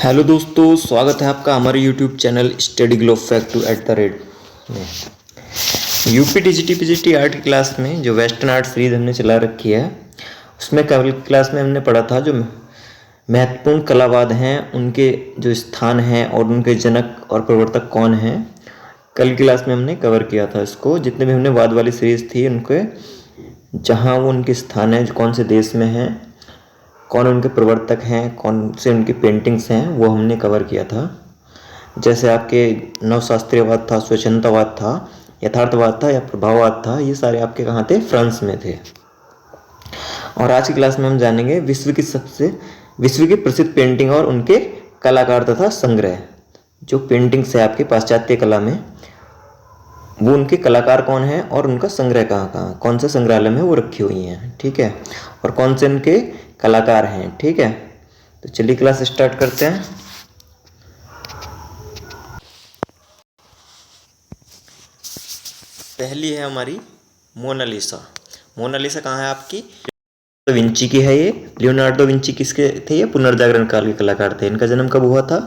Hello दोस्तों, स्वागत है आपका हमारे YouTube channel study glow fact two at the rate में। यूपी टीजीटी पीजीटी आर्ट की क्लास में जो वेस्टर्न आर्ट सीरीज हमने चला रखी है, उसमें कल क्लास में हमने पढ़ा था जो महत्वपूर्ण कलावाद हैं, उनके जो स्थान हैं और उनके जनक और प्रवर्तक कौन हैं। कल की क्लास में हमने कवर किया था इसको। जितने भी हमने वाद वाली सीरीज थी उनके जहाँ वो उनके स्थान है, कौन से देश में हैं, कौन उनके प्रवर्तक हैं, कौन से उनकी पेंटिंग्स हैं, वो हमने कवर किया था। जैसे आपके नवशास्त्रीयवाद था, स्वच्छंदतावाद था, यथार्थवाद था या प्रभाववाद था, ये सारे आपके कहाँ थे? फ्रांस में थे। और आज की क्लास में हम जानेंगे विश्व की प्रसिद्ध पेंटिंग और उनके कलाकार तथा संग्रह। जो पेंटिंग्स है आपके पाश्चात्य कला में, वो उनके कलाकार कौन है और उनका संग्रह कहाँ कौन से संग्रहालय में वो रखी हुई हैं, ठीक है, और कौन से उनके कलाकार हैं, ठीक है। तो चलिए क्लास स्टार्ट करते हैं। पहली है हमारी मोनालिसा। मोनालिसा कहाँ है आपकी? लियोनार्डो विंची की है ये। लियोनार्डो विंची किसके थे? ये पुनर्जागरण काल के कलाकार थे। इनका जन्म कब हुआ था?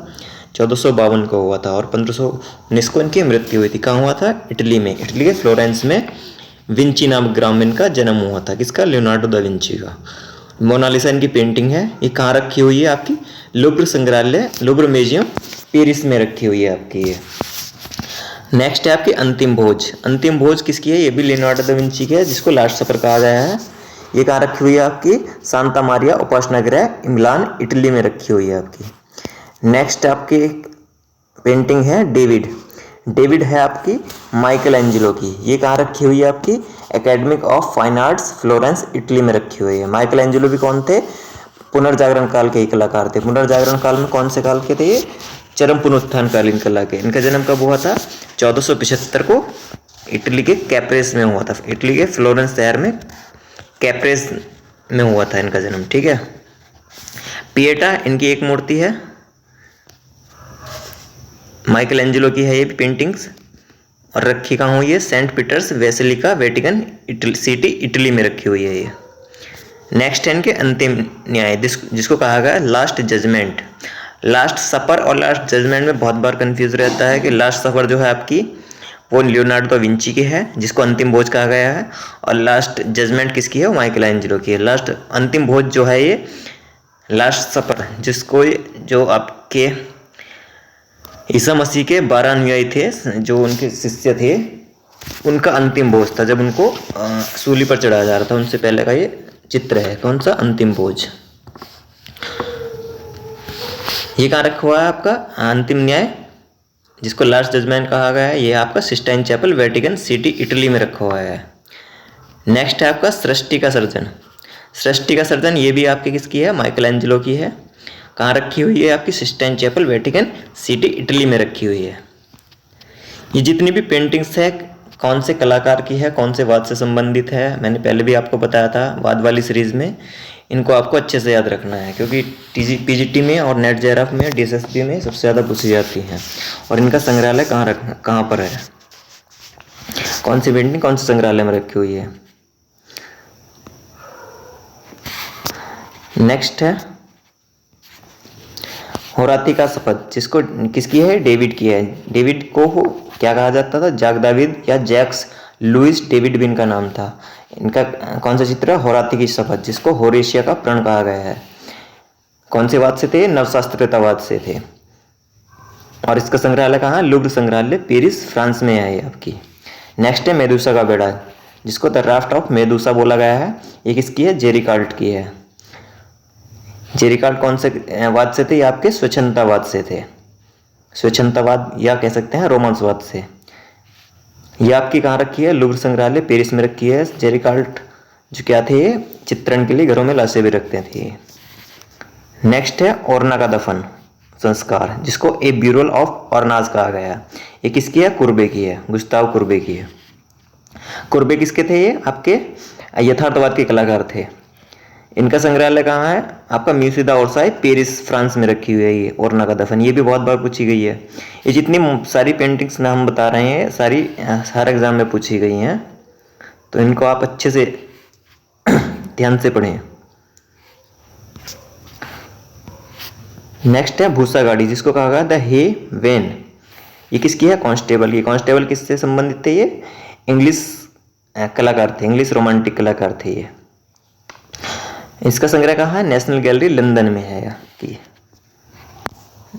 1452 को हुआ था और 1519 को इनकी मृत्यु हुई थी। कहाँ हुआ था? इटली में। इटली के फ्लोरेंस में विंची नामक ग्राम में इनका जन्म हुआ था। किसका? लियोनार्डो दा विंची का। मोनालिसा इनकी पेंटिंग है। ये कहाँ रखी हुई है आपकी? लुव्र संग्रहालय, लुव्र म्यूजियम पेरिस में रखी हुई है आपकी ये। नेक्स्ट है आपकी अंतिम भोज। अंतिम भोज किसकी है? ये भी लियोनार्डो दा विंची की है, जिसको लास्ट सफर कहा गया है। ये कहाँ रखी हुई है आपकी? सांता मारिया उपासना गृह, मिलान, इटली में रखी हुई है आपकी। नेक्स्ट आपकी पेंटिंग है डेविड। डेविड है आपकी माइकल एंजेलो की। ये कहाँ रखी हुई है आपकी? Academic of fine arts, Florence, Italy में रखी हुई है। माइकल एंजेलो भी कौन थे? पुनर्जागरण काल के ही कलाकार थे। पुनर्जागरण काल में कौन से काल के थे ये? चरम पुनरुत्थान कालीन कला के। इनका जन्म कब हुआ था? 1475 को इटली के कैप्रेस में हुआ था। इटली के फ्लोरेंस शहर में कैप्रेस में हुआ था इनका जन्म, ठीक है। पिएटा इनकी एक मूर्ति है। माइकल एंजेलो की है ये पेंटिंग्स और रखी कहाँ हुई है? Saint Peter's basilica, Vatican City, Italy में रखी हुई है ये। नेक्स्ट है इनके अंतिम न्याय, जिसको कहा गया लास्ट जजमेंट। लास्ट सफर और लास्ट जजमेंट में बहुत बार कंफ्यूज रहता है कि लास्ट सफर जो है आपकी वो लियोनार्डो दा विंची की है, जिसको अंतिम भोज कहा गया है, और लास्ट जजमेंट किसकी है? वो माइकल एंजेलो की है। लास्ट अंतिम भोज जो है ये लास्ट सफर, जिसको जो आपके ईसा मसीह के 12 अनुयायी थे, जो उनके शिष्य थे, उनका अंतिम भोज था, जब उनको सूली पर चढ़ाया जा रहा था। उनसे पहले का ये चित्र है। कौन सा? अंतिम भोज। ये कहाँ रखा हुआ है आपका? अंतिम न्याय, जिसको लास्ट जजमेंट कहा गया है, ये आपका Sistine chapel, Vatican City, Italy में रखा हुआ है। नेक्स्ट है आपका सृष्टि का सर्जन। सृष्टि का सर्जन ये भी आपकी किसकी है? माइकल एंजेलो की है। कहाँ रखी हुई है आपकी? Sistine chapel, Vatican City, Italy में रखी हुई है। ये जितनी भी पेंटिंग्स है कौन से कलाकार की है, कौन से वाद से संबंधित है, मैंने पहले भी आपको बताया था वाद वाली सीरीज में। इनको आपको अच्छे से याद रखना है, क्योंकि पीजीटी में और नेट जेआरएफ में, डीएसएसपी में सबसे ज़्यादा पूछी जाती हैं। और इनका संग्रहालय कहाँ पर है, कौन सी पेंटिंग कौन से संग्रहालय में रखी हुई है। नेक्स्ट है होराती का शपथ, जिसको किसकी है? डेविड की है। डेविड को क्या कहा जाता था? जाक दाविद या जैक्स लुइस डेविड भी इनका नाम था। इनका कौन सा चित्र है? होराती की शपथ, जिसको होरेशिया का प्रण कहा गया है। कौन से वाद से थे? नवशास्त्रीयतावाद से थे। और इसका संग्रहालय कहाँ? लुव्र संग्रहालय, पेरिस, फ्रांस में है ये आपकी। नेक्स्ट है मेदुसा का बेड़ा, जिसको द राफ्ट ऑफ मेदुसा बोला गया है। ये किसकी है? जेरिकाल्ट की है। जेरिकाल्ट कौन से वाद से थे? ये आपके स्वच्छंदतावाद से थे। स्वच्छंदतावाद या कह सकते हैं रोमांसवाद से। ये आपकी कहाँ रखी है? लुव्र संग्रहालय, पेरिस में रखी है। जेरिकाल्ट जो क्या थे? ये चित्रण के लिए घरों में लाशें भी रखते थे। नेक्स्ट है ओरना का दफन संस्कार, जिसको ए ब्यूरल ऑफ ऑर्नाज कहा गया। ये किसकी है? कुर्बे की है, गुस्ताव कुर्बे की है। कुर्बे किसके थे? ये आपके यथार्थवाद के कलाकार थे। इनका संग्रहालय कहाँ है? आपका म्यूजियम d'Orsay, पेरिस, फ्रांस में रखी हुई है ये ओरना का दफन। ये भी बहुत बार पूछी गई है। ये जितनी सारी पेंटिंग्स ना हम बता रहे हैं, सारी हर एग्जाम में पूछी गई हैं, तो इनको आप अच्छे से ध्यान से पढ़ें। नेक्स्ट है भूसा गाड़ी, जिसको कहा गया द हे वेन। ये किसकी है? कांस्टेबल की। कांस्टेबल किससे संबंधित थे? ये इंग्लिश कलाकार थे, इंग्लिश रोमांटिक कलाकार थे ये। इसका संग्रह कहाँ है? नेशनल गैलरी लंदन में है आपकी।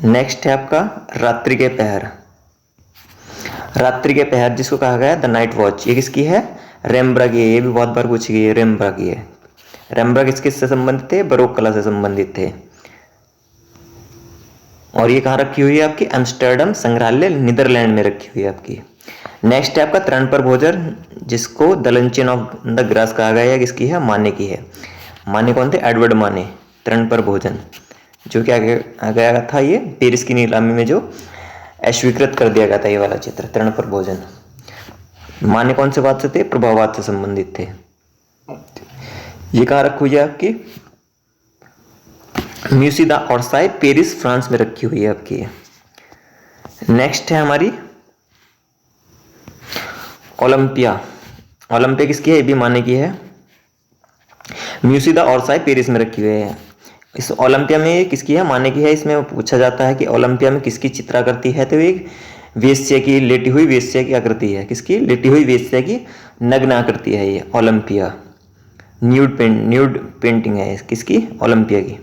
नेक्स्ट है आपका रात्रि के पहर। रात्रि के पहर जिसको कहा गया द नाइट वॉच, ये किसकी है? रेम्ब्रा की है। ये भी बहुत बार पूछी गई है, रेम्ब्रा की है। रेम्ब्रा किससे संबंधित थे? बरोक कला से संबंधित थे। और ये कहाँ रखी हुई है आपकी? एम्स्टर्डम संग्रहालय नीदरलैंड में रखी हुई है आपकी। नेक्स्ट है आपका तरण पर भोजन, जिसको the luncheon of the grass कहा गया है, किसकी है? माने की है। माने कौन थे? एडवर्ड माने। तरण पर भोजन जो क्या आ गया था, ये पेरिस की नीलामी में जो अस्वीकृत कर दिया गया था, ये वाला चित्र तरण पर भोजन। माने कौन से बात से थे? प्रभाववाद से संबंधित थे। ये कहाँ रखी हुई है आपकी? म्यूसी द ओर्साई पेरिस फ्रांस में रखी हुई है आपकी। नेक्स्ट है हमारी ओलंपिया। ओलंपिया किसकी है? ये भी माने की है। म्यूसी द ओर्साई पेरिस में रखी हुई है। इस ओलंपिया में किसकी है? माने की है। इसमें पूछा जाता है कि ओलंपिया में किसकी चित्राकृति है, तो एक वेश्या की, लेटी हुई वेश्या की आकृति है। किसकी? लेटी हुई वेश्या की नग्न आकृति है ये ओलंपिया। न्यूड पेंटिंग है किसकी? ओलंपिया की।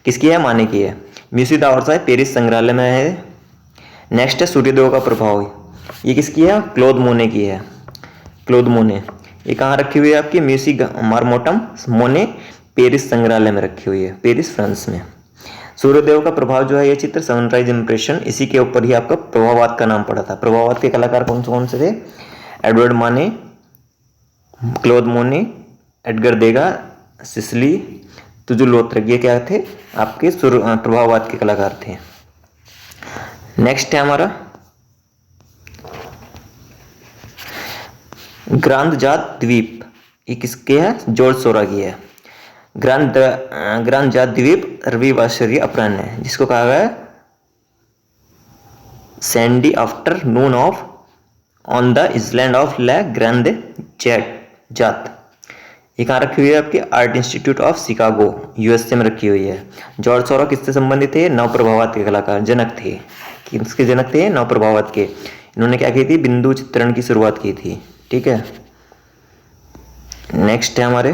किसकी है? माने की है। म्यूसी द ओर्साई पेरिस संग्रहालय में है। नेक्स्ट है सूर्यदेव का प्रभाव, ये किसकी है? क्लोद मोने की है। क्लोद मोने। ये कहाँ रखी हुई है आपकी? म्यूसी मार्मोटम मोने पेरिस संग्रहालय में रखी हुई है, पेरिस फ्रांस में। सूर्यदेव का प्रभाव जो है, ये चित्र सनराइज इंप्रेशन, इसी के ऊपर ही आपका प्रभाववाद का नाम पड़ा था। प्रभाववाद के कलाकार कौन से थे? एडवर्ड माने, क्लोद मोने, एडगर देगा, सिसली तुजुलोत्रक, ये क्या थे? आपके प्रभाववाद के कलाकार थे। नेक्स्ट है हमारा ग्रांद जात द्वीप, ये किसके है? जॉर्ज सोरा की है। ग्रांद जात द्वीप रविवासरीय अपराह्न है, जिसको कहा गया Sunday afternoon of on the island of La Grande Jatte. ये कहाँ रखी हुई है आपकी? Art institute of Chicago, USA में रखी हुई है। जॉर्ज सोरा किससे संबंधित थे? नव प्रभाववाद के कलाकार, जनक थे। किसके जनक थे? नव प्रभाववाद के। इन्होंने क्या की थी? बिंदु चित्रण की शुरुआत की थी। ठीक है। नेक्स्ट है हमारे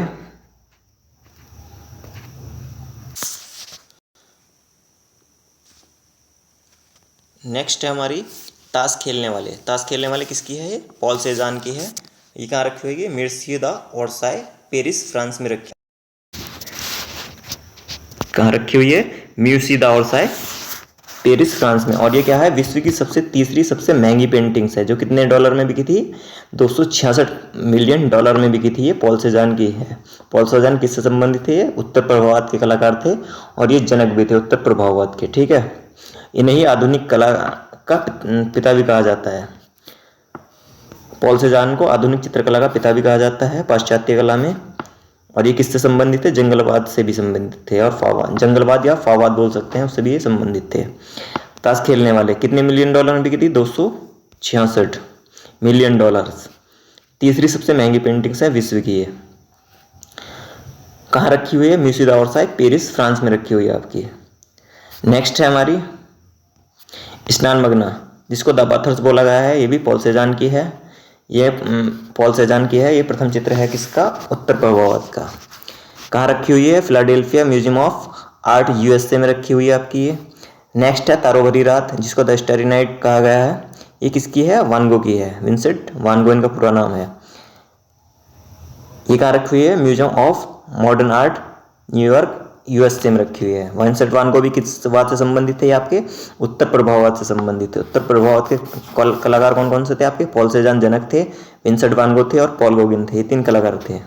हमारी ताश खेलने वाले। ताश खेलने वाले किसकी है? ये पॉल सेजान की है। ये कहाँ रखी हुई है? म्यूसी द ओर्साई पेरिस फ्रांस में रखी। कहाँ रखी हुई है? म्यूसी द ओर्साई पेरिस फ्रांस में। और ये क्या है? विश्व की तीसरी सबसे महंगी पेंटिंग्स है, जो कितने डॉलर में बिकी थी? 266 मिलियन डॉलर में बिकी थी। ये पॉल सेजान की है। पॉल सेजान किससे संबंधित थे? ये उत्तर प्रभाववाद के कलाकार थे, और ये जनक भी थे उत्तर प्रभाववाद के। ठीक है। इन्हें ही आधुनिक कला का पिता भी कहा जाता है। पॉल सेजान को आधुनिक चित्रकला का पिता भी कहा जाता है पाश्चात्य कला में। और ये किससे संबंधित थे? जंगलवाद से भी संबंधित थे, और फावाद, जंगलवाद या फावाद बोल सकते हैं, उससे भी ये संबंधित थे। ताश खेलने वाले कितने मिलियन डॉलर में बिकी थी? 266 मिलियन डॉलर्स। तीसरी सबसे महंगी पेंटिंग्स है विश्व की ये। कहाँ रखी हुई है? म्यूसी द ओर्साई पेरिस फ्रांस में रखी हुई है आपकी। नेक्स्ट है हमारी स्नानमग्ना, जिसको द पाथर्स बोला गया है। ये भी पॉल सेजान की है। ये पॉल सेजान की है। ये प्रथम चित्र है किसका? उत्तर प्रभाववाद का। कहाँ रखी हुई है? Philadelphia museum of art, USA में रखी हुई है आपकी ये। नेक्स्ट है तारो भरी रात, जिसको द स्टारी नाइट कहा गया है। ये किसकी है? वान गो की है। विंसेंट वान गो इनका पूरा नाम है। ये कहाँ रखी हुई है? Museum of modern art, New York, USA में रखी हुई है। विंसेंट वान गो भी किस बात से संबंधित थे? आपके उत्तर प्रभाववाद से संबंधित थे। उत्तर प्रभाववाद के कलाकार कौन कौन से थे आपके? पॉल सेजान जनक थे, विंसेंट वान गो थे, और पॉल गोगिन थे। ये 3 कलाकार थे।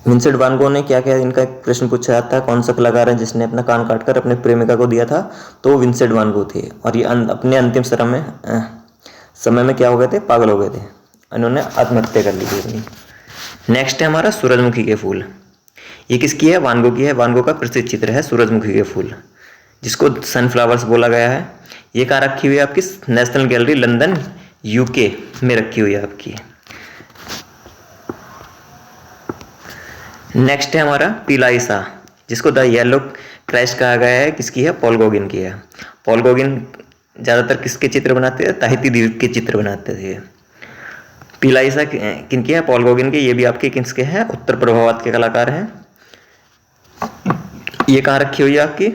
विंसेंट वान गो ने क्या किया? इनका एक प्रश्न पूछा जाता है, कौन सा कलाकार है जिसने अपना कान काटकर अपने प्रेमिका को दिया था? तो विंसेंट वान गो थे। और ये अपने अंतिम समय में क्या हो गए थे? पागल हो गए थे। इन्होंने आत्महत्या कर ली थी अपनी। नेक्स्ट है हमारा सूरजमुखी के फूल। ये किसकी है? वान गो की है। वान गो का प्रसिद्ध चित्र है सूरजमुखी के फूल, जिसको सनफ्लावर्स बोला गया है। ये कहाँ रखी हुई है आपकी? नेशनल गैलरी लंदन, यूके में रखी हुई है आपकी। नेक्स्ट है हमारा पीला ईसा, जिसको द येलो क्राइस्ट कहा गया है, किसकी है? पॉल गॉगिन की है। पॉल गॉगिन ज़्यादातर किसके चित्र बनाते थे? ताहिती द्वीप के चित्र बनाते थे। पीला ईसा किनके हैं? पॉल गॉगिन के। ये भी आपके किसके हैं? उत्तर प्रभाववाद के कलाकार हैं। ये कहाँ रखी हुई है आपकी?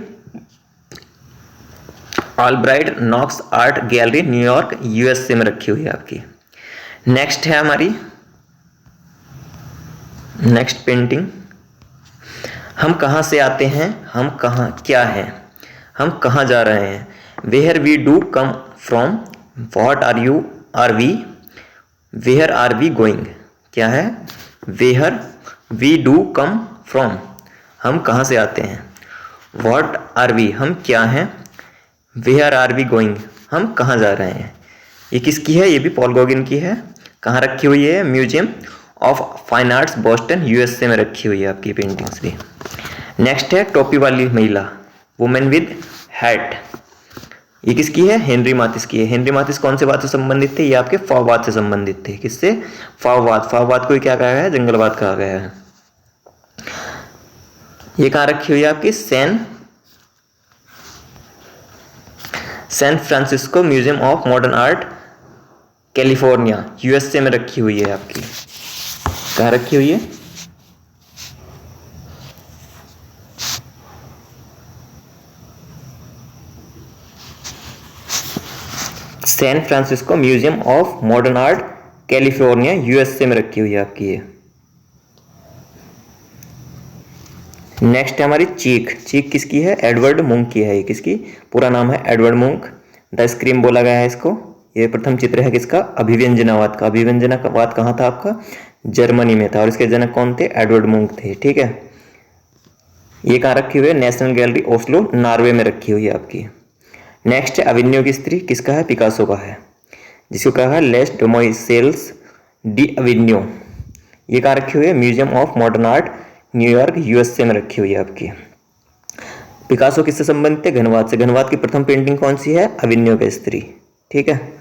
Albright Knox art gallery New York USA में रखी हुई है आपकी। नेक्स्ट है हमारी नेक्स्ट पेंटिंग। हम कहाँ से आते हैं? हम कहाँ क्या हैं? हम कहाँ जा रहे हैं? Where we do come from, what are you are we, where are we going. क्या है? Where we do come from, हम कहाँ से आते हैं। वॉट आर वी, हम क्या हैं। वेयर आर वी गोइंग, हम कहाँ जा रहे हैं। ये किसकी है? ये भी पॉल गॉगिन की है। कहाँ रखी हुई है? Museum of fine arts Boston USA में रखी हुई है आपकी पेंटिंग्स भी। नेक्स्ट है टोपी वाली महिला, वुमेन विद हैट। ये किसकी है? हेनरी माथिस की है। हेनरी माथिस कौन से वाद से संबंधित थे? ये आपके फाववाद से संबंधित थे। किससे? फाववाद। फाववाद को क्या कहा गया है? जंगलवाद कहा गया है। ये कहाँ रखी हुई है आपकी? San Francisco museum of modern art California USA में रखी हुई है आपकी। कहाँ रखी हुई है? San Francisco museum of modern art California USA में रखी हुई है आपकी ये। नेक्स्ट है हमारी चीक। चीक किसकी है? एडवर्ड मुंक की है। ये किसकी? पूरा नाम है एडवर्ड मुंक। द स्क्रीम बोला गया है इसको। ये प्रथम चित्र है किसका? अभिव्यंजनावाद का। अभिव्यंजनावाद कहाँ था आपका? जर्मनी में था। और इसके जनक कौन थे? एडवर्ड मुंक थे। ठीक है। ये कहाँ रखी हुई है? नेशनल गैलरी ओस्लो नॉर्वे में रखी हुई है आपकी। नेक्स्ट है अविन्यो की स्त्री। किसका है? पिकासो का है, जिसको कहा है लेस डोमोइसेल्स डी अविन्यो। ये कहाँ रखी हुई है? Museum of modern art New York USA में रखी हुई है आपकी। पिकासो किससे संबंधित है? घनवाद से। घनवाद की प्रथम पेंटिंग कौन सी है? अविन्यो की स्त्री। ठीक है।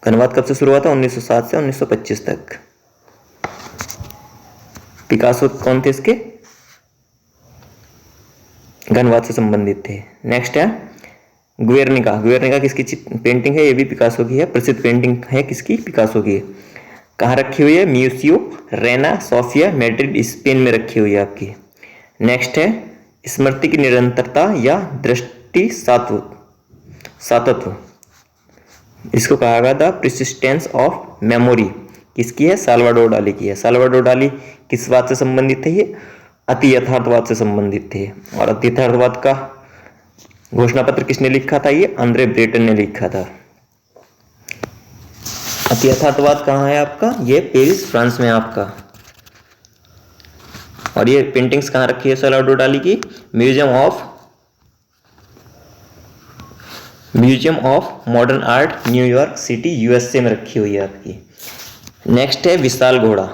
घनवाद कब से शुरू हुआ था? 1907 से 1925 तक। पिकासो कौन थे इसके? घनवाद से संबंधित थे। नेक्स्ट है गुएर्निका। गुएर्निका किसकी पेंटिंग है? ये भी पिकासो की है। प्रसिद्ध पेंटिंग है किसकी? पिकासो की। कहाँ रखी हुई है? म्यूसियो रेना सोफिया मैड्रिड स्पेन में रखी हुई है आपकी। नेक्स्ट है स्मृति की निरंतरता या दृष्टि सातत्व। इसको कहा गया था प्रिसिस्टेंस ऑफ मेमोरी। किसकी है? साल्वाडोर डाली की है। साल्वाडोर डाली किस बात से संबंधित थे? ये अति यथार्थवाद से संबंधित थे। और अति यथार्थवाद का घोषणा पत्र किसने लिखा था? ये आंद्रे ब्रेटन ने लिखा था। अति यथार्थवाद कहाँ है आपका? ये पेरिस फ्रांस में आपका। और ये पेंटिंग्स कहाँ रखी है साल्वाडोर डाली की? Museum of modern art New York city USA में रखी हुई है आपकी। नेक्स्ट है विशाल घोड़ा।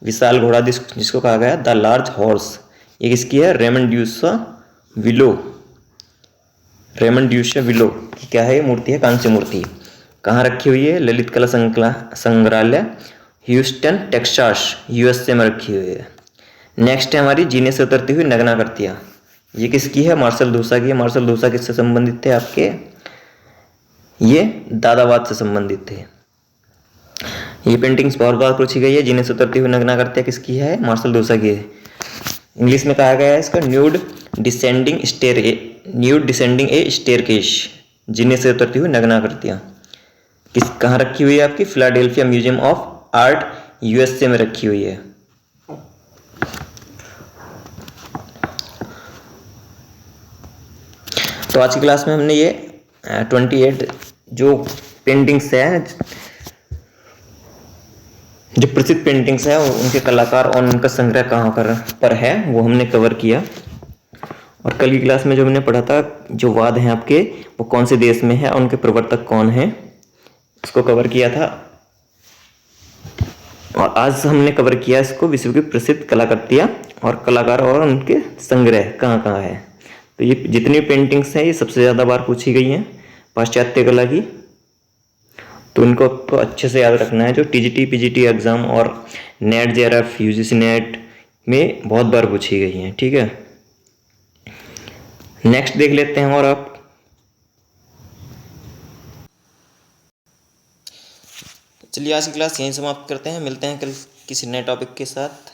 विशाल घोड़ा जिसको कहा गया द लार्ज हॉर्स। ये किसकी है? रेमंड ड्यूसा विलो की क्या है? मूर्ति है, कांस्य मूर्ति। कहाँ रखी हुई है? ललित कला संग्रहालय ह्यूस्टन टेक्सास यूएसए में रखी हुई है। नेक्स्ट है हमारी जीने से उतरती हुई नग्नाकृतियाँ। ये किसकी है? मार्शल धूसा की है। मार्शल धूसा किससे संबंधित थे आपके? ये दादावाद से संबंधित थे। ये पेंटिंग्स बहुत बार पूछी गई है। जीने से उतरती हुई नग्नाकृतियाँ किसकी है? मार्शल धूसा की है। इंग्लिश में कहा गया है इसका न्यूड डिसेंडिंग ए स्टेयरकेस। जीने से उतरती हुई नग्नाकृतियाँ कहाँ रखी हुई है आपकी? Philadelphia museum of art USA में रखी हुई है। तो आज की क्लास में हमने ये 28 जो पेंटिंग्स हैं, जो प्रसिद्ध पेंटिंग्स हैं, उनके कलाकार और उनका संग्रह कहाँ पर है वो हमने कवर किया। और कल की क्लास में जो हमने पढ़ा था, जो वाद हैं आपके वो कौन से देश में है और उनके प्रवर्तक कौन हैं, इसको कवर किया था। और आज हमने कवर किया इसको विश्व की प्रसिद्ध कलाकृतियाँ और कलाकार और उनके संग्रह कहाँ कहाँ है। तो ये जितनी पेंटिंग्स हैं ये सबसे ज़्यादा बार पूछी गई हैं पाश्चात्य कला की। तो इनको आपको अच्छे से याद रखना है। जो टीजीटी पीजीटी एग्ज़ाम और नेट जेआरएफ यूजीसी नेट में बहुत बार पूछी गई हैं। ठीक है। नेक्स्ट देख लेते हैं। और आप चलिए आज की क्लास यहीं समाप्त करते हैं, मिलते हैं कल किसी नए टॉपिक के साथ।